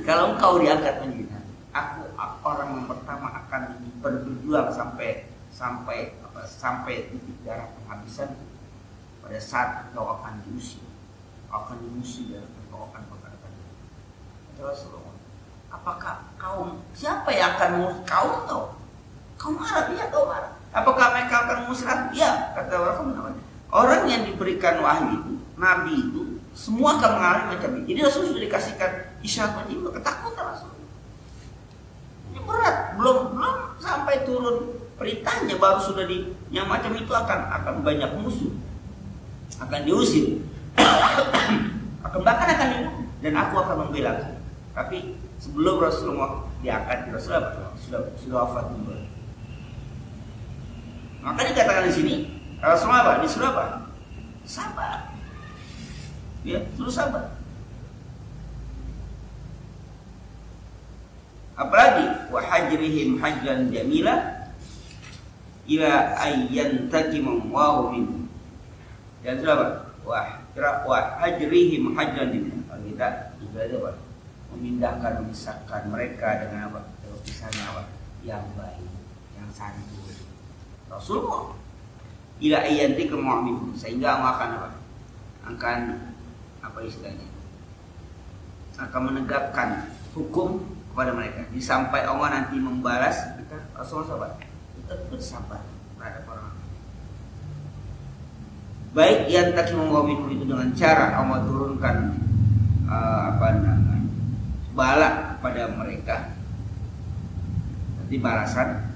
kalau engkau diangkat menjadi nabi, aku orang yang pertama akan berjuang sampai titik darah penghabisan. Pada saat kau akan diusir, dan kau akan berkata, Rasulullah, apakah siapa yang akan mengusir kau? Kau marah, iya kau marah. Apakah mereka akan musyraf? Iya, kata orang yang diberikan wahyu itu, nabi itu, semua akan mengalami macam ini. Jadi Rasul sudah dikasihkan isyarat macam itu, ketakutan Rasul. Ini berat, belum sampai turun perintahnya, baru sudah yang macam itu akan banyak musuh, akan diusir, bahkan akan dibunuh. dan aku akan membela. Tapi sebelum Rasulullah diangkat, Rasulullah sudah wafat dulu. Maka dikatakan di sini Rasulullah apa? Disuruh apa? Sabar. Ya, suruh sabar. Apalagi wa hajrihim hajran jamila ila ayyan takimum wa min. Dan sudah apa? Wa hajrihim hajran jamila. Kita ibadah apa? Memindahkan, memisahkan mereka dengan apa? Terpisahnya apa? Yang baik, yang santun. Rasulullah ila ayyanti kemu'min, sehingga Allah akan apa? Akan apa istilahnya? Akan menegakkan hukum kepada mereka. Jadi sampai Allah nanti membalas kita, Rasulullah sabar. Kita bersabar terhadap orang. Baik yang takimu mu'min itu dengan cara Allah turunkan bala pada mereka, nanti balasan,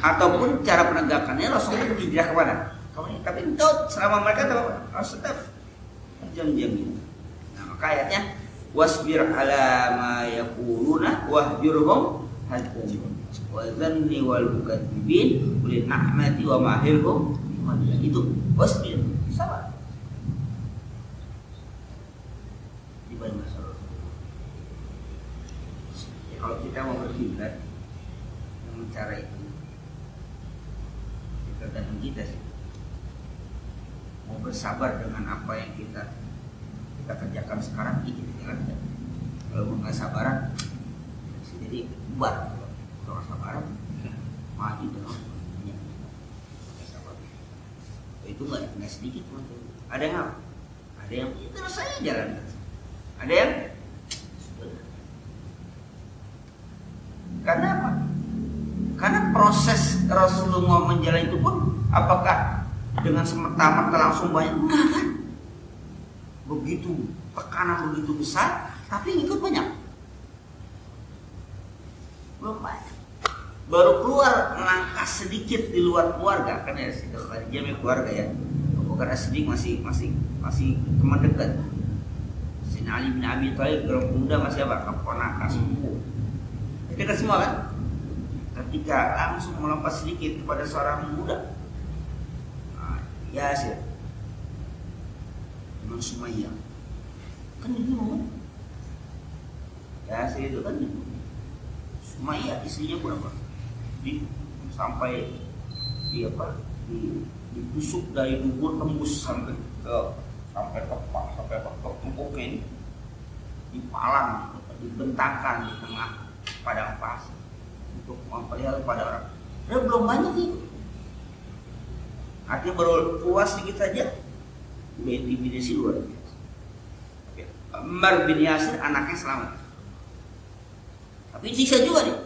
ataupun cara penegakannya Rasulullah hijrah kemana? Tapi entah selama mereka harus tetap jam-jam ini. Nah, maka ayatnya wasbir ala ma yaquluna wahjurhum hatta wa dhanni wal mukadzibin ulil na'mati wa mahilhum itu wasbir, sabar. Dibanding masalah. Ya, kalau kita mau berkiblat dengan cara itu, tergantung kita sih. Mau bersabar dengan apa yang kita kerjakan sekarang, kita jalankan. Kalau nggak sabaran, jadi bubar. Kalau sabaran, maju terus. Itu nggak sedikit, ada yang apa? Ada yang terus saya jalan. Ada yang karena apa? Karena proses Rasulullah menjalani itu pun apakah dengan semerta-merta langsung banyak? Enggak kan? Begitu tekanan begitu besar, tapi ikut banyak. Belum banyak. Baru keluar melangkah sedikit di luar keluarga, kan ya kalau tadi jami keluarga ya. Bukan Siddiq masih teman dekat. Sayyidina Ali bin Abi Thalib orang muda masih apa? Keponakan sepupu. Dekat semua kan? Ketika langsung melompat sedikit kepada seorang muda, Yasir dengan Sumayyah, kan dibunuh. Yasir itu kan dibunuh. Sumayyah istrinya pun apa? Sampai ditusuk dari dubur tembus sampai ke tengkuknya ini, dipalang, dibentangkan di tengah padang pasir untuk memperlihatkan pada orang. Dan belum banyak itu. Artinya baru puas sedikit saja, udah intimidasi luar biasa. Ammar bin Yasir anaknya selamat, tapi siksa juga nih.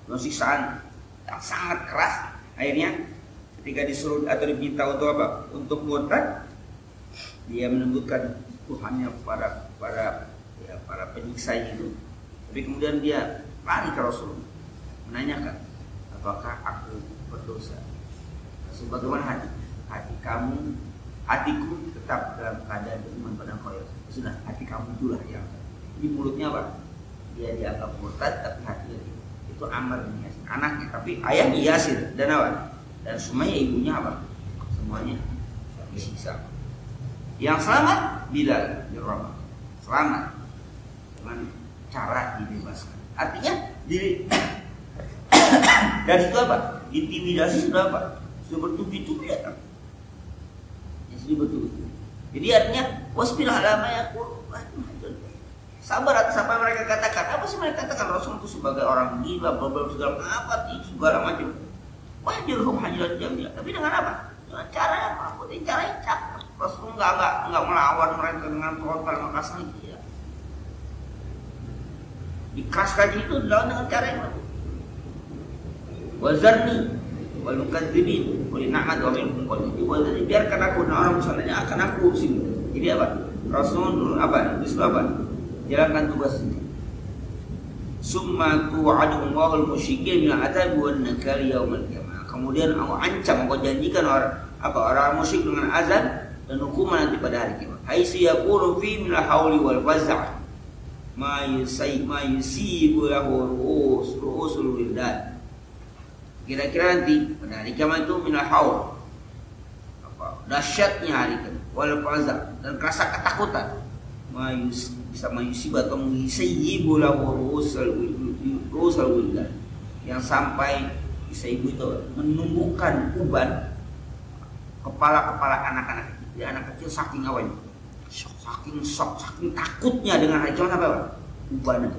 Siksaan yang sangat keras. Akhirnya ketika disuruh atau diminta untuk apa? Untuk murtad, dia menyebutkan Tuhannya para penyiksa itu. Tapi kemudian dia lari ke Rasul, menanyakan, apakah aku berdosa? Sebagaimana hatiku tetap dalam keadaan beriman pada Engkau ya. Sudah, hati kamu itulah yang di mulutnya apa? Dia dianggap murtad tapi hatinya itu Ammar bin Yasir, anaknya, tapi ayahnya Yasir dan apa? Dan semuanya ibunya apa? Semuanya disiksa. Yang selamat Bilal bin Rabah, selamat dengan cara dibebaskan. Artinya dari itu apa? Intimidasi sudah apa? Sudah bertubi-tubi datang. Ya sudah bertubi-tubi. Jadi artinya wasbir ala ma yaqul. Sabar atas apa yang mereka katakan. Apa sih mereka katakan? Rasul itu sebagai orang gila, segala apa, segala macam. Wahjurhum hajran jamila. Tapi dengan apa? Dengan cara yang mampu, cara yang cakep. Rasul enggak melawan mereka dengan frontal makasih. Ya. Dikeraskan itu dilawan dengan cara yang mampu. Wazarni wal mukadzibin qul na'ad wa min qul biarkan aku dan orang misalnya akan aku sini. Jadi apa? Rasul apa? Disuruh apa? Jalankan tugas ini. Summa tu'adu Allahul musyrikin bil adzabi wan nakali yaumil qiyamah. Kemudian Allah ancam, Allah janjikan orang musyrik dengan azab dan hukuman nanti pada hari kiamat. Haitsu yakunu fi min al-hauli wal faza' ma yusibu lahu ru'usul wildan. Kira-kira nanti pada hari kiamat itu min al-haul, dahsyatnya hari kiamat, wal faza' dan rasa ketakutan, bisa mayusib atau mengisibu lahu ru'usul wildan, yang sampai isaibu itu menumbuhkan uban kepala-kepala anak-anak. Jadi anak kecil saking awalnya, saking shock, saking takutnya dengan hari kiamat apa? Ubanan.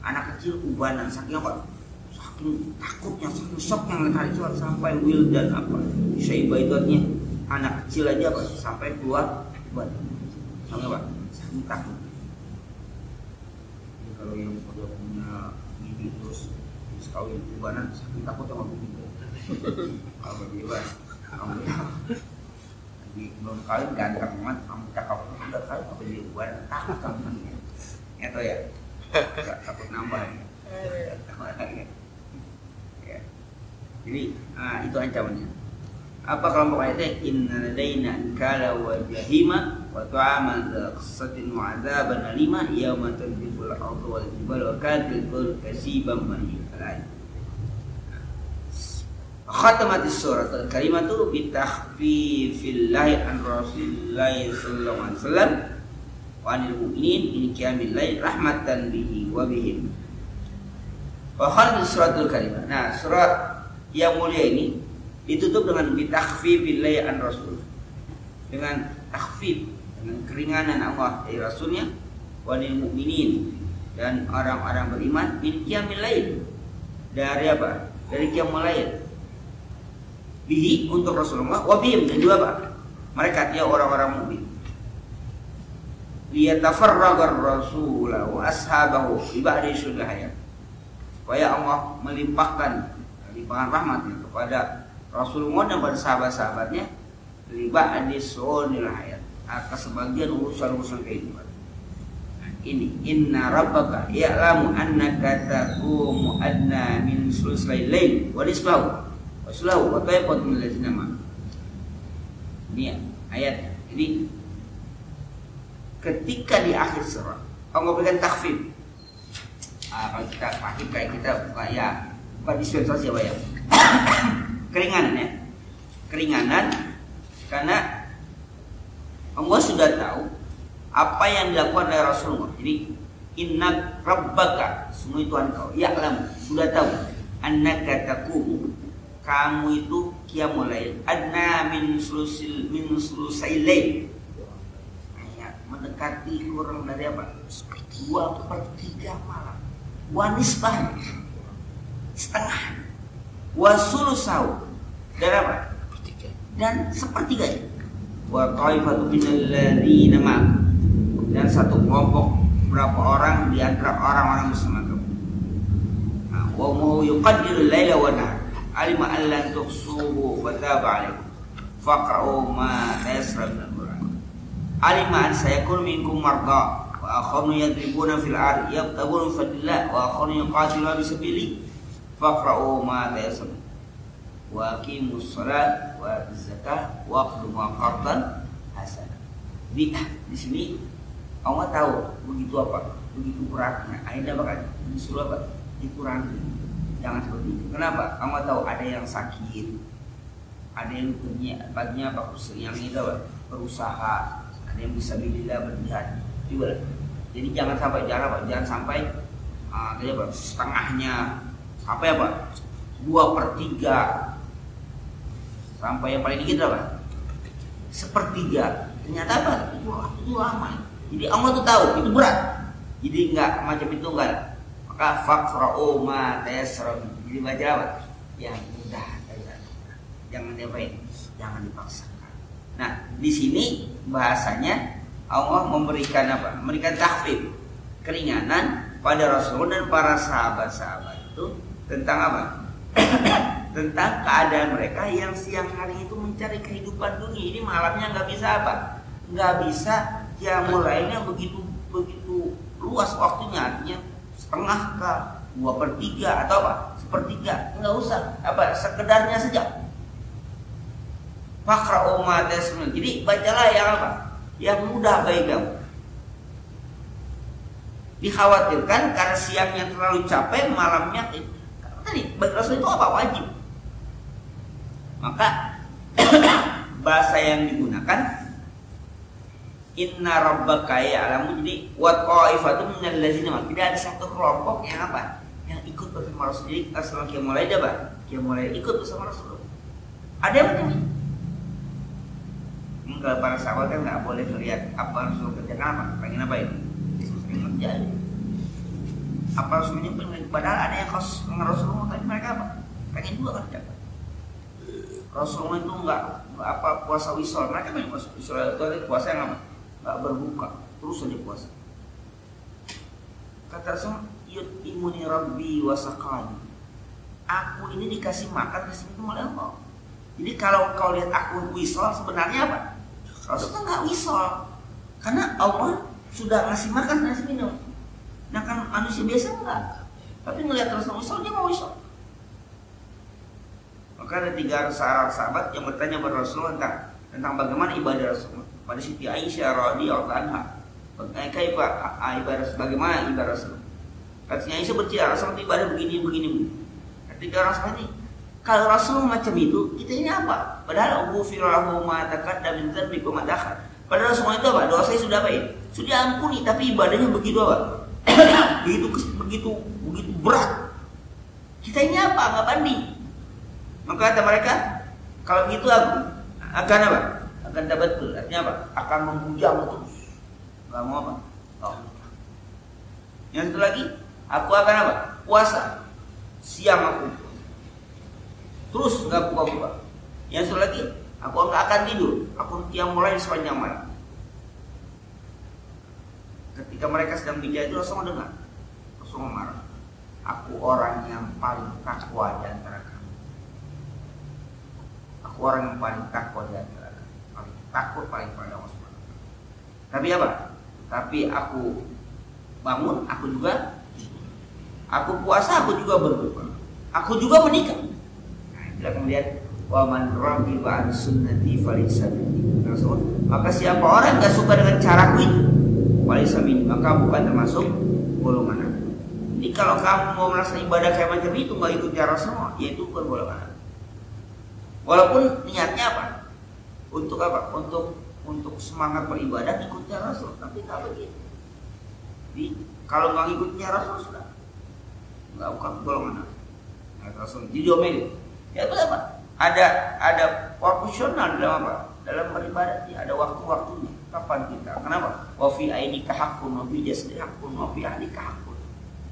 Anak kecil ubanan, saking apa? Saking takutnya, saking shocknya dengan hari kiamat sampai wildan apa? Syaiba itu artinya anak kecil aja apa? Sampai keluar uban. Sampai apa? Saking takut. Jadi kalau yang udah punya bibi terus kawin ubanan, saking takutnya sama bibi. Kalau bibi belum kawin ganteng banget, kamu cakap udah kawin apa jadi uban, takut kamu itu ya, takut nambah ya. Jadi itu ancamannya. Apa kelompok ayatnya? Inna ladaina kala wa jahima wa ta'aman qassatin wa adzaban alima yauma tanfiful ardu wal jibal wa kadhil kasiban mahin. Khatamatis surat al-karimatu bitakhfifillahi an rasulillahi sallallahu alaihi wasallam wa anil mu'minin min qiyamil lail rahmatan bihi wa bihim. Wa khatamis suratul karimah. Nah, surat yang mulia ini ditutup dengan bitakhfifillahi an rasul. Dengan takhfif, dengan keringanan Allah dari rasulnya, wa anil mu'minin, dan orang-orang beriman min qiyamil lail. Dari apa? Dari qiyamul lail. Bihi untuk Rasulullah, wabihim dan juga apa? Mereka dia orang-orang mukmin. Liyatafarragar Rasulullah wa ashabahu li ba'di syudahaya. Supaya Allah melimpahkan rahmatnya kepada Rasulullah dan pada sahabat-sahabatnya li ba'di sunil hayat, atas sebagian urusan-urusan kehidupan. Ini inna rabbaka ya'lamu annaka taqumu adna min sulusil lail wa nisfahu Waslahu wa ta'iqat min allazina ma. Ini ayat. Jadi ketika di akhir surat Allah berikan takhfif. Kalau kita pakai kayak kita bukan dispensasi ya. Keringanan ya. Keringanan karena Allah sudah tahu apa yang dilakukan oleh Rasulullah. Jadi inna rabbaka, sungguh Tuhan kau, ya'lam, sudah tahu annaka taqumu, kamu itu qiyamul lail adna min sulusil lail, mendekati kurang dari apa? 2/3 malam. Wa nisbah, setengah. Wa sulusahu, dan apa? Dan sepertiga. Wa taifatu minal ladzina ma'ak, dan satu kelompok berapa orang di antara orang-orang bersama kamu. Wa mu yuqaddiru laila wa nahar alima an lan tuhsuhu wa taba alaikum faqra'u ma tayassara min al-Qur'an. Alima an sayakun minkum marda wa akharun yadribuna fil ardi yabtaguna fadlillah wa akharun yuqatiluna fi sabilihi faqra'u ma tayassara wa aqimus shalat wa zakah wa qdu ma qardan hasanah. Di sini Allah tahu begitu apa? Begitu beratnya. Aida bahkan disuruh apa? Dikurangi. Jangan seperti itu. Kenapa? Allah tahu ada yang sakit, ada yang baginya apa? Yang itu apa? Berusaha, ada yang bisa bilillah berjihad. Juga. Jadi jangan sampai jangan sampai apa? Setengahnya, sampai apa? 2/3, sampai yang paling dikit apa? 1/3. Ternyata apa? Itu lama. Jadi Allah tuh tahu itu berat. Jadi enggak macam itu enggak. Maka faqra'u ma tayassara. Jadi baca apa? Yang mudah saja. Jangan diapain? Jangan dipaksakan. Nah, di sini bahasanya Allah memberikan apa? Memberikan takhfif, keringanan pada Rasulullah dan para sahabat-sahabat itu tentang apa? Tentang keadaan mereka yang siang hari itu mencari kehidupan dunia. Ini malamnya nggak bisa apa? Nggak bisa yang mulainya begitu luas waktunya, artinya setengah ke 2/3 atau apa? 1/3, nggak usah apa, sekedarnya saja. Faqra'u ma tayassara. Jadi bacalah yang apa? Yang mudah bagi kamu. Dikhawatirkan karena siangnya terlalu capek, malamnya tadi bagi Rasul itu apa? Wajib. Maka bahasa yang digunakan inna rabbaka ya'lamu. Jadi wa qa'ifatun minal ladzina, tidak ada satu kelompok yang apa? Yang ikut bersama Rasul. Jadi kita selama Qiyamul Lail apa? Qiyamul Lail ikut bersama Rasul. Ada yang begini. Kalau para sahabat kan nggak boleh melihat apa Rasul kerjakan apa, pengen apa ini? Jadi apa Rasulnya pengen, padahal ada yang khusus dengan Rasulullah, tapi mereka apa? Pengen juga kerja. Rasulullah itu nggak apa puasa wisol, mereka pengen puasa wisol itu puasa yang apa? Nggak berbuka, terus aja puasa. Kata Rasul, imuni Rabbi wasakani. Aku ini dikasih makan, kasih minum oleh Allah. Jadi kalau kau lihat aku wisol, sebenarnya apa? Rasulullah nggak wisol, karena Allah sudah ngasih makan, ngasih minum. Nah kan manusia biasa enggak, tapi ngelihat Rasulullah wisol, dia mau wisol. Maka ada 3 sahabat yang bertanya kepada Rasulullah tentang bagaimana ibadah Rasulullah. Pada Siti Aisyah radhiyallahu anha, bagaimana ibadah Rasulullah? Katanya Aisyah bercerita Rasulullah ibadah begini. Ketika Rasulullah ini, kalau Rasulullah macam itu, kita ini apa? Padahal ghufirallahu ma taqaddama min dzanbi wa ma ta'akhkhar. Padahal semua itu apa? Dosa saya sudah apa? Sudah ampuni, tapi ibadahnya begitu apa? begitu berat. Kita ini apa? Enggak banding. Maka kata mereka, kalau begitu aku akan apa? Akan tabattul. Artinya apa? Akan membujang terus. Enggak mau apa? Oh. Yang satu lagi, aku akan apa? Puasa. Siang aku terus nggak buka-buka. Yang satu lagi, aku nggak akan tidur. Aku mulai sepanjang malam. Ketika mereka sedang bicara itu, Rasulullah dengar. Rasulullah marah. Aku orang yang paling takwa di antara kamu. Aku orang yang paling takwa di antara kamu. Paling takut paling pada Allah SWT. Tapi apa? Tapi aku bangun, aku juga tidur. Aku puasa, aku juga berbuka. Aku juga menikah. Nah, kemudian wa man raghiba an sunnati falaysa minni. Maka siapa orang yang enggak suka dengan caraku itu, falaysa minni, maka bukan termasuk golongan aku. Jadi kalau kamu mau melaksanakan ibadah kayak macam itu enggak ikut cara semua, yaitu bukan golongan aku. Walaupun niatnya apa? Untuk apa? Untuk semangat beribadah ikut cara Rasul, tapi enggak begitu. Jadi kalau enggak ikut cara Rasul sudah enggak, bukan golongan aku. Nah, Rasul jadi diomelin. Ya itu apa? Ada proporsional dalam apa? Dalam beribadah ada waktu-waktunya. Kapan kita? Kenapa? Wa fi ainika haqqun wa fi jasdika haqqun wa fi ahlika haqqun.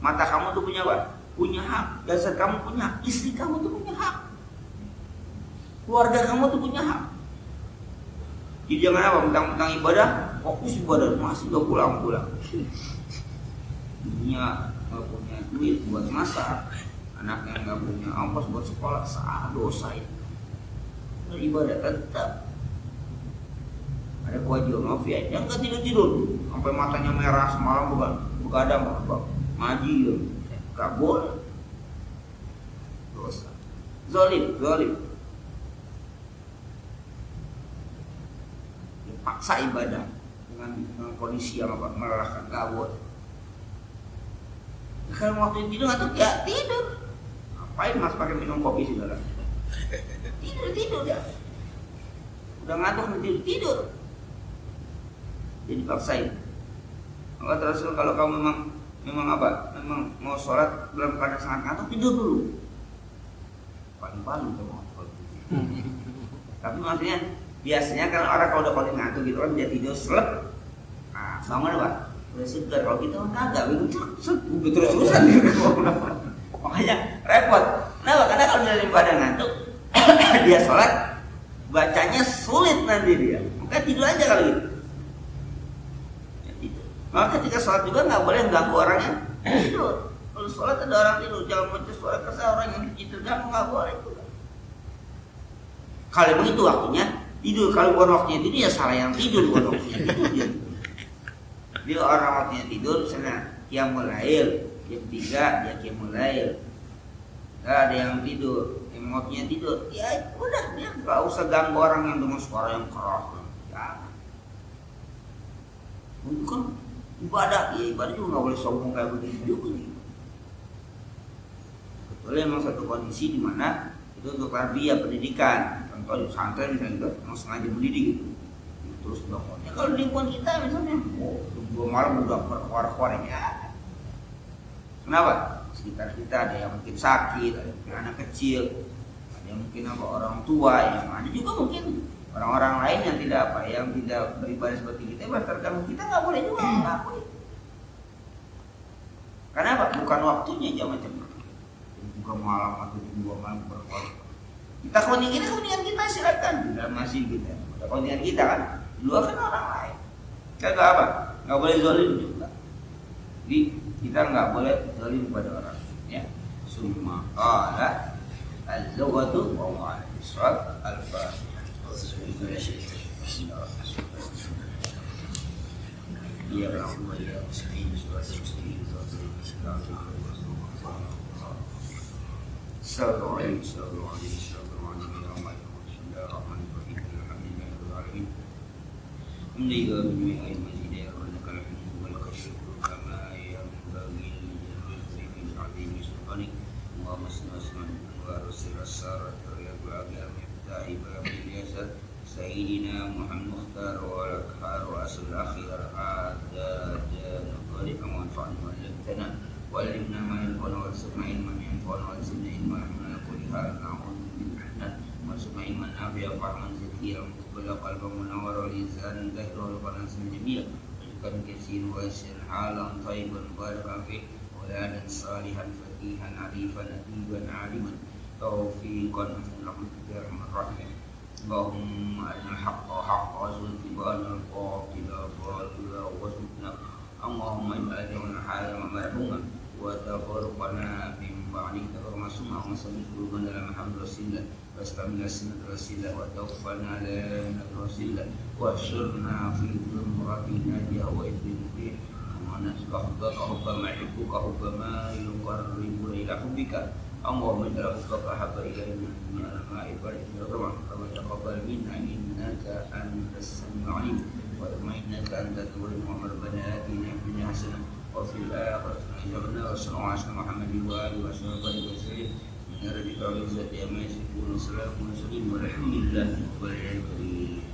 Mata kamu tuh punya apa? Punya hak. Jasad kamu punya hak. Istri kamu tuh punya hak. Keluarga kamu tuh punya hak. Jadi jangan apa? Tentang ibadah, fokus ibadah, masih gak pulang-pulang. Dunia gak punya duit buat masak. Anaknya nggak punya ongkos buat sekolah, salah dosa itu. Ibadah tetap ada kewajiban mafia yang nggak tidur sampai matanya merah semalam bukan begadang ngaji ya nggak boleh, dosa, zalim paksa ibadah dengan kondisi yang apa melelahkan, nggak boleh. Kalau waktu tidur ngantuk ya tidur. Ngapain mas pakai minum kopi segala? Tidur ya. Udah ngantuk tidur. Jadi paksain. Maka terus kalau kamu memang apa? Memang mau sholat dalam keadaan sangat ngantuk, tidur dulu. Paling-paling kamu. Tapi maksudnya biasanya kalau orang kalau udah paling ngantuk gitu kan dia tidur selep. Nah, bangun apa? Udah segar. Kalau kita kagak begitu terus-terusan gitu. Makanya repot. Kenapa? Karena kalau dia pada ngantuk dia sholat bacanya sulit nanti dia. Maka tidur aja kalau gitu. Ya, tidur. Maka ketika sholat juga nggak boleh ganggu orang yang tidur. Kalau sholat ada orang tidur, jangan baca suara keras orang yang tidur, nggak boleh juga. Kalau begitu waktunya tidur, kalau bukan waktunya tidur ya salah yang tidur, bukan waktunya tidur dia. Dia orang waktunya tidur, misalnya qiyamul lail jam 3 dia qiyamul lail. ada yang tidur, emotnya tidur, ya udah ya nggak usah ganggu orang yang dengan suara yang keras. Ya. Itu kan ibadah, ya ibadah juga nggak boleh sombong kayak begitu juga. Kecuali emang satu kondisi di mana itu untuk tarbiyah pendidikan, contoh di pesantren misalnya itu emang sengaja mendidik gitu. Terus bangunnya kalau di lingkungan kita misalnya, dua malam udah berkuar-kuar ya. Kenapa? Sekitar kita ada yang mungkin sakit, ada yang mungkin anak kecil, ada yang mungkin apa orang tua, yang ada juga mungkin orang-orang lain yang tidak apa, yang tidak beribadah seperti kita, terganggu kita nggak boleh juga mengakui. Karena apa? Bukan waktunya jam macam juga malam atau jam 2 malam berkuar. Kita kepentingan kita silakan dalam masjid kita, ada kepentingan kita kan, di luar kan orang lain. Kita nggak apa, nggak boleh zalim juga. Jadi kita nggak boleh zalim pada orang. Ya, summa qala al-lughatu wa al-israt al-fatihah. Ya Rahman ya Rahim Sayyidina Muhammad Mukhtar wa al-akhar wa asl akhir adad qali aman fa'al walidana walimna ma yakunu wa suma'in man yakunu wa zidna ilma ma kulli hal na'udhu billahi wa suma'in man abiya fahman zakiyya muqbala qalban munawwara lisan dhahru wa qanan jamil kan kasin wa sin halan tayyiban barakan fi waladan salihan fatihan arifan atiban aliman taufiqan rahmatan rahim اللهم أرنا الحق حقا وارزقنا الباطل باطلا وارزقنا اللهم اجعل يومنا هذا مرحوما وتفرقنا من بعده تفرقا سمعا وصلي قلوبنا على محمد رسول الله واستعمل سنة رسول الله وتوفنا على نبي رسول الله واحشرنا في زمرة ناجية وإذ المبين ونسألك حبك حب ما يحبك حب ما يقرب إلى حبك اللهم اجعل حبك أحب إلينا من الماء البارد والروح وتقبل منا إنك أنت السميع العليم وإنك أنت التواب ربنا آتنا في الدنيا حسنة وفي الآخرة حسنة وصلى الله على محمد وآله وصحبه وسلم من ربك العزة عما يصفون وسلام والحمد لله رب العالمين.